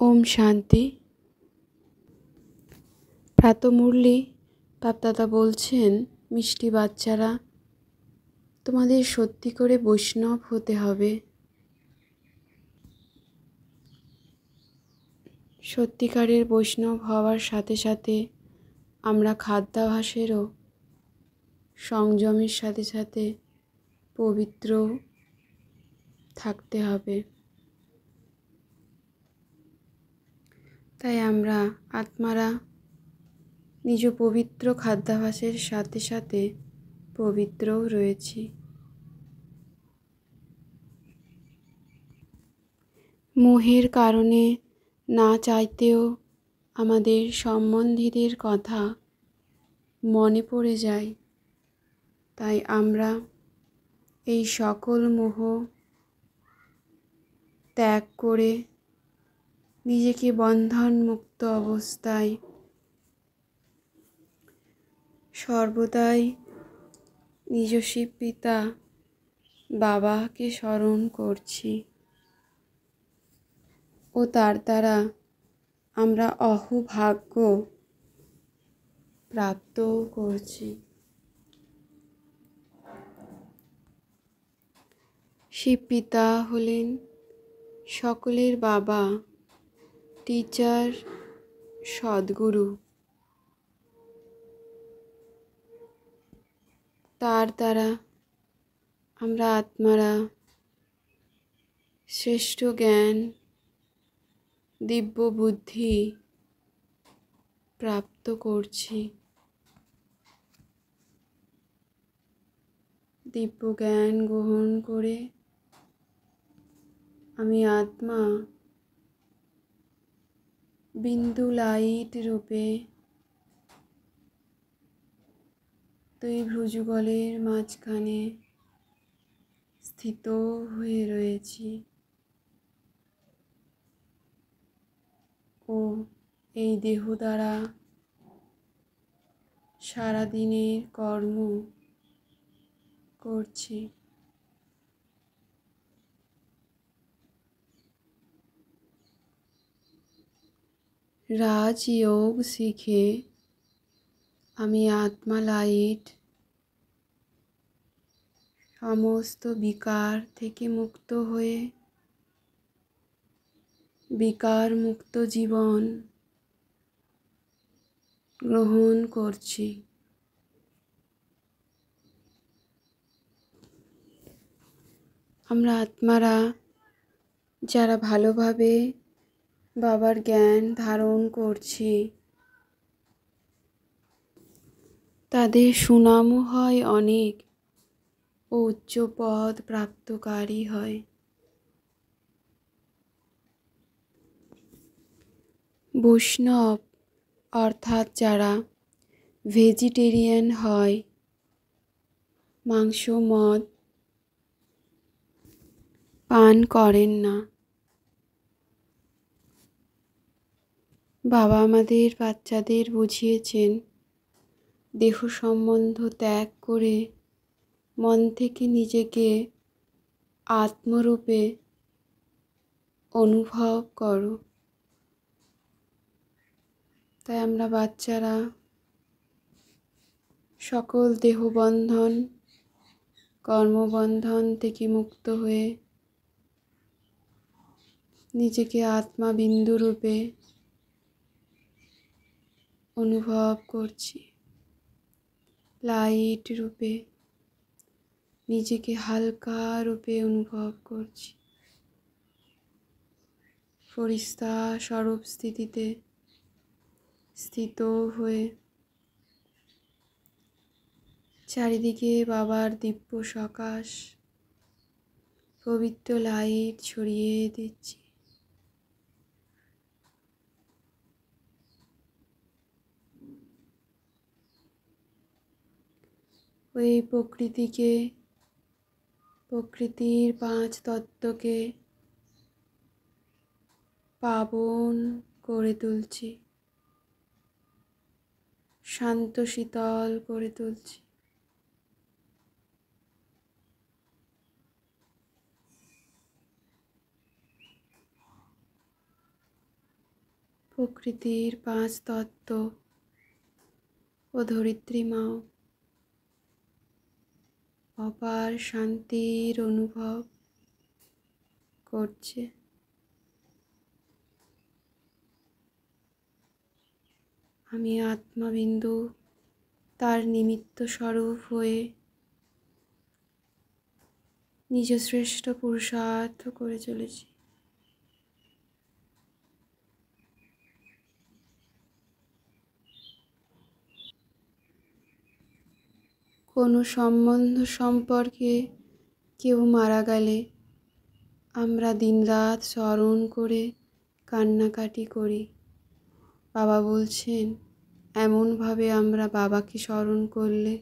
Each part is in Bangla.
ওম শান্তি। প্রাতঃমুরলি বাপদাদা বলছেন, মিষ্টি বাচ্চারা, তোমাদের সত্যি করে বৈষ্ণব হতে হবে। সত্যিকারের বৈষ্ণব হওয়ার সাথে সাথে আমরা খাদ্যাভ্যাসেরও সংযমের সাথে সাথে পবিত্র থাকতে হবে। তাই আমরা আত্মারা নিজ পবিত্র খাদ্যাভ্যাসের সাথে সাথে পবিত্রও রয়েছি। মোহের কারণে না চাইতেও আমাদের সম্বন্ধীদের কথা মনে পড়ে যায়। তাই আমরা এই সকল মোহ ত্যাগ করে নিজেকে বন্ধনমুক্ত অবস্থায় সর্বদাই নিজ শিব পিতা বাবাকে স্মরণ করছি ও তার দ্বারা আমরা অহোভাগ্য প্রাপ্ত করছি। শিব পিতা হলেন সকলের বাবা, টিচার, সদ্গুরু। তার দ্বারা আমরা আত্মারা শ্রেষ্ঠ জ্ঞান, দিব্য বুদ্ধি প্রাপ্ত করছি। দিব্য জ্ঞান গ্রহণ করে আমি আত্মা বিন্দু লাইট রূপে দুই ভ্রুযুগলের মাঝখানে স্থিত হয়ে রয়েছি ও এই দেহ দ্বারা সারাদিনের কর্ম করছি। রাজযোগ শিখে আমি আত্মা লাইট সমস্ত বিকার থেকে মুক্ত হয়ে বিকার মুক্ত জীবন গ্রহণ করছি। আমরা আত্মারা যারা ভালোভাবে বাবার জ্ঞান ধারণ করছি তাদের সুনামও হয় অনেক ও উচ্চ পদ প্রাপ্তকারী হয়। বৈষ্ণব অর্থাৎ যারা ভেজিটেরিয়ান হয়, মাংস মদ পান করেন না। বাবা আমাদের বাচ্চাদের বুঝিয়েছেন দেহ সম্বন্ধ ত্যাগ করে মন থেকে নিজেকে আত্মরূপে অনুভব করো। তাই আমরা বাচ্চারা সকল দেহবন্ধন, কর্মবন্ধন থেকে মুক্ত হয়ে নিজেকে আত্মা বিন্দু রূপে অনুভব করছি। লাইট রূপে নিজেকে হালকা রূপে অনুভব করছি। ফরিস্তা স্বরূপ স্থিতিতে স্থিত হয়ে চারিদিকে বাবার দিব্য সকাশ পবিত্র লাইট ছড়িয়ে দিচ্ছি। ওই প্রকৃতিকে, প্রকৃতির পাঁচ তত্ত্বকে পাবন করে তুলছি, শান্ত শীতল করে তুলছি। প্রকৃতির পাঁচ তত্ত্ব ও ধরিত্রী মাও অপার শান্তির অনুভব করছে। আমি আত্মাবিন্দু তার নিমিত্ত স্বরূপ হয়ে নিজ শ্রেষ্ঠ পুরুষার্থ করে চলেছি। কোনো সম্বন্ধ সম্পর্কে কেউ মারা গেলে আমরা দিনরাত স্মরণ করে কান্নাকাটি করি। বাবা বলছেন, এমনভাবে আমরা বাবাকে স্মরণ করলে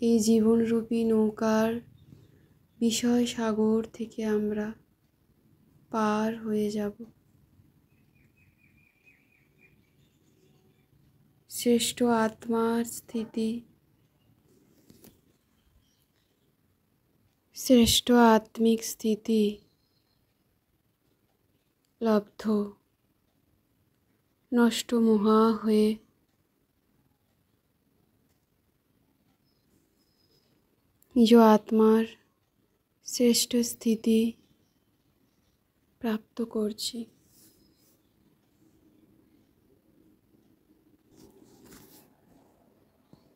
এই জীবনরূপী নৌকার বিষয় সাগর থেকে আমরা পার হয়ে যাব। শ্রেষ্ঠ আত্মার স্থিতি, শ্রেষ্ঠ আত্মিক স্থিতি লব্ধ নষ্ট মহা হয়ে নিজ আত্মার শ্রেষ্ঠ স্থিতি প্রাপ্ত করছি।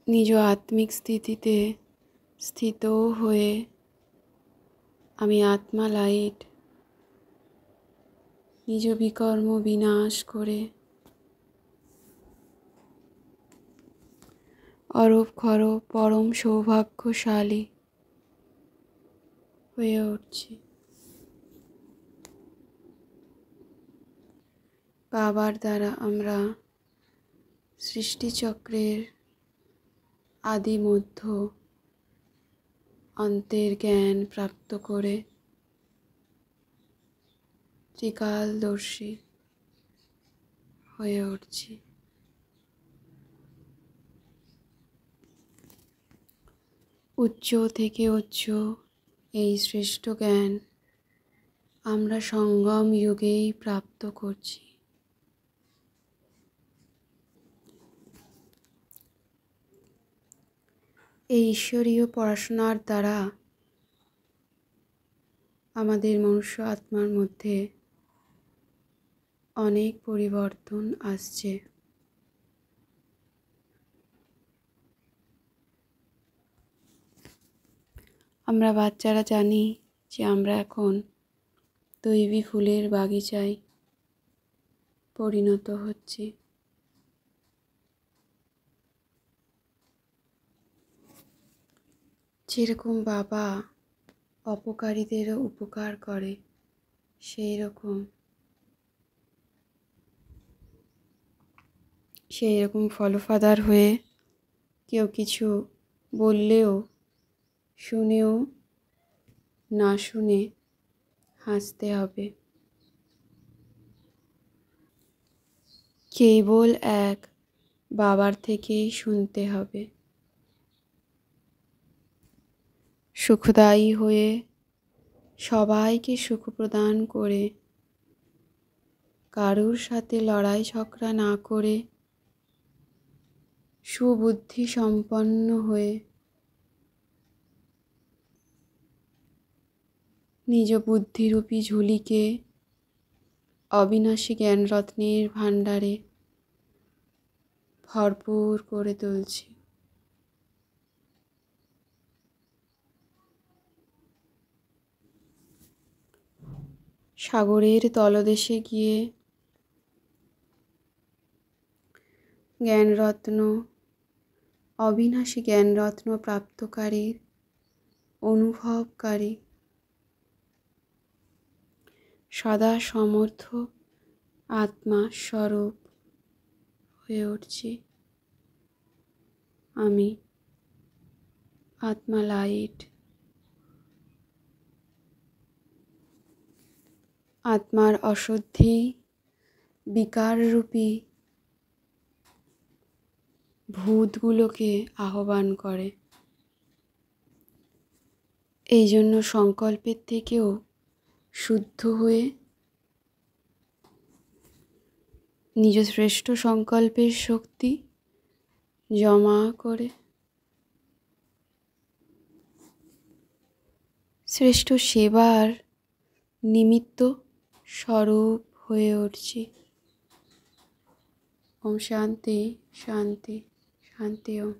নিজ আত্মিক স্থিতিতে স্থিত হয়ে আমি আত্মা লাইট নিজ বিকর্ম বিনাশ করে অরব খরব পরম সৌভাগ্যশালী হয়ে উঠছি। বাবার দ্বারা আমরা সৃষ্টিচক্রের আদি মধ্য অন্তের জ্ঞান প্রাপ্ত করে ত্রিকালদর্শী হয়ে উঠছি। উচ্চ থেকে উচ্চ এই শ্রেষ্ঠ জ্ঞান আমরা সঙ্গম যুগেই প্রাপ্ত করছি। এই ঈশ্বরীয় পড়াশোনার দ্বারা আমাদের মনুষ্য আত্মার মধ্যে অনেক পরিবর্তন আসছে। আমরা বাচ্চারা জানি যে আমরা এখন দৈবী ফুলের বাগিচায় পরিণত হচ্ছি। যেরকম বাবা অপকারীদেরও উপকার করে, সেই রকম ফলফাদার হয়ে কেউ কিছু বললেও শুনেও না শুনে হাসতে হবে। কেবল এক বাবার থেকেই শুনতে হবে। সুখদায়ী হয়ে সবাইকে সুখ প্রদান করে, কারুর সাথে লড়াই ঝগড়া না করে, সুবুদ্ধি সম্পন্ন হয়ে নিজ বুদ্ধিরূপী ঝুলিকে অবিনাশী জ্ঞানরত্নের ভাণ্ডারে ভরপুর করে তুলছি। সাগরের তলদেশে গিয়ে জ্ঞানরত্ন, অবিনাশী জ্ঞানরত্ন প্রাপ্তকারীর অনুভবকারী সদা সমর্থ আত্মা স্বরূপ হয়ে উঠছি। আমি আত্মা লাইট, আত্মার অশুদ্ধি বিকাররূপী ভূতগুলোকে আহ্বান করে। এই জন্য সংকল্পের থেকেও শুদ্ধ হয়ে নিজ শ্রেষ্ঠ সংকল্পের শক্তি জমা করে শ্রেষ্ঠ সেবার নিমিত্ত স্বরূপ হয়ে উঠছি। ওম শান্তি শান্তি শান্তি ওম।